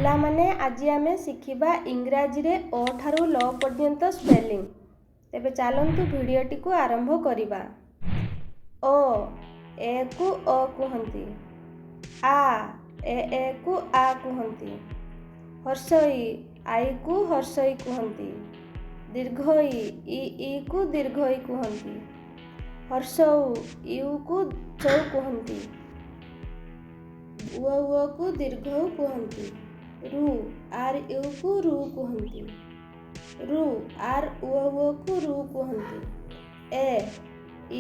ପିଲାମାନେ ଆଜି ଆମେ ଶିଖିବା ଇଂରାଜୀରେ ଅ ଠାରୁ ଲ ପର୍ଯ୍ୟନ୍ତ ସ୍ପେଲିଂ। ତେବେ ଚାଲନ୍ତୁ ଭିଡ଼ିଓଟିକୁ ଆରମ୍ଭ କରିବା। ଓ ଏକୁ ଅ କୁହନ୍ତି। ଏକୁ ଆ କୁହନ୍ତି। ହର୍ଷଇ ଆଇକୁ ହର୍ଷଇ କୁହନ୍ତି। ଦୀର୍ଘଇ ଇକୁ ଦୀର୍ଘଇ କୁହନ୍ତି। ହର୍ଷଉ ଇଉକୁ ଚଉ କୁହନ୍ତି। ଉକୁ ଦୀର୍ଘଉ କୁହନ୍ତି। ରୁ ଆର୍ ଇଉକୁ ରୁ କୁହନ୍ତି। ରୁ ଆର୍ ଉକୁ ରୁ କୁହନ୍ତି।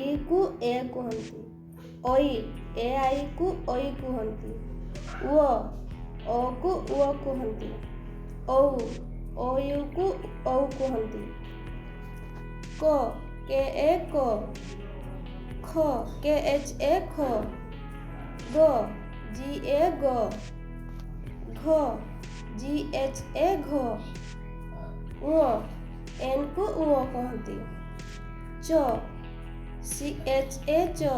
ଇକୁ ଏ କୁହନ୍ତି। ଐ ଏ ଆଇକୁ ଐ କୁହନ୍ତି। ଅକୁ ଉଅ କୁହନ୍ତି। ଔ ଇଉକୁ ଔ କୁହନ୍ତି। କ କେ ଏ କ। ଖ କେ ଏଚ୍ ଏ ଖ। ଗ ଜି ଏ ଗ। ଘ ଜି ଏଚ୍ ଏ ଘ। ଙ ଏନ୍କୁ ଙ କହନ୍ତି। ଚ ସି ଏଚ୍ ଏ ଚ।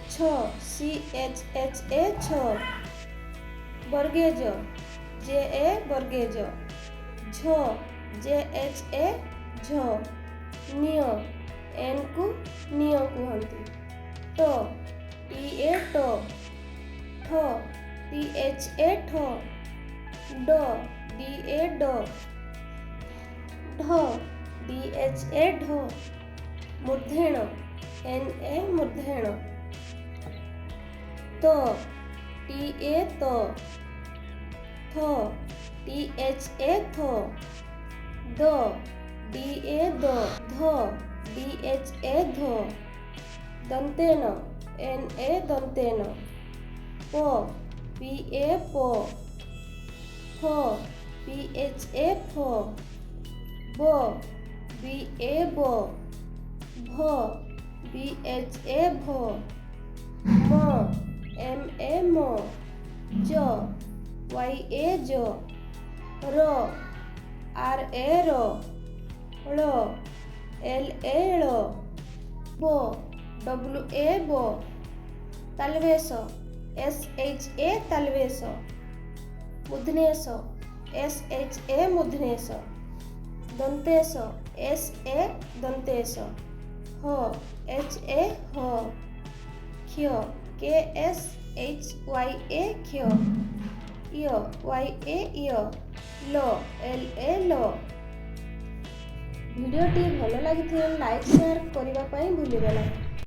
ଛ ସି ଏଚ୍ ଏଚ୍ ଏ ଛ। ବର୍ଗେଜ ଜେ ଏ ବର୍ଗେଜ। ଝ ଜେ ଏଚ୍ ଏ ଝ। ନିୟ ଏନ୍କୁ ନିୟ କୁହନ୍ତି। ଟ ଟି ଏ ଟ। ଠ ଟି ଏଚ୍ ଏ ଠ। ଡ ଡି ଏ ଡ। ଢ ଡି ଏଚ୍ ଏ ଢ। ମୂର୍ଦ୍ଧେଣ ଏନ୍ ଏ ମୂର୍ଦ୍ଧେଣ। ତ ଟି ଏ ତ। ଥ ଟି ଏଚ୍ ଏ ଥ। ଦ ଡି ଏ ଦ। ଧ ଡି ଏଚ୍ ଏ ଧ। ଦନ୍ତେନ ଏନ୍ ଏ ଦନ୍ତେନ। ପ ପି ଏ ପ। ଫ ପି ଏଚ୍ ଏ ଫ। ବ ବି ଏ ବ। ଭ ବି ଏଚ୍ ଏ ଭ। ମ ଏମ୍ ଏ ମ। ଜ ୱାଇ ଏ ଜ। ର ଆର୍ ଏ ର। ଳ ଏଲ୍ ଏ ଳ। ବ ଡବ୍ଲୁ ଏ ବ। ତାଲବେଶ ଏସ୍ ଏଚ୍ ଏ ତାଲବେଶ। ମୂର୍ଦ୍ଧନେଶ ଏସ୍ ଏଚ୍ ଏ ମୂର୍ଦ୍ଧନେଶ। ଦନ୍ତେଶ ଏସ୍ ଏ ଦନ୍ତେଶ। ହ ଏଚ୍ ଏ ହ। କ୍ଷ K S H Y A କ୍ଷ। ୟ ୱାଇ ଏ ୟ। ଲ ଏଲ୍ ଏ ଲ। ଭିଡ଼ିଓଟି ଭଲ ଲାଗିଥିଲେ ଲାଇକ୍ ସେୟାର କରିବା ପାଇଁ ଭୁଲିବେ ନାହିଁ।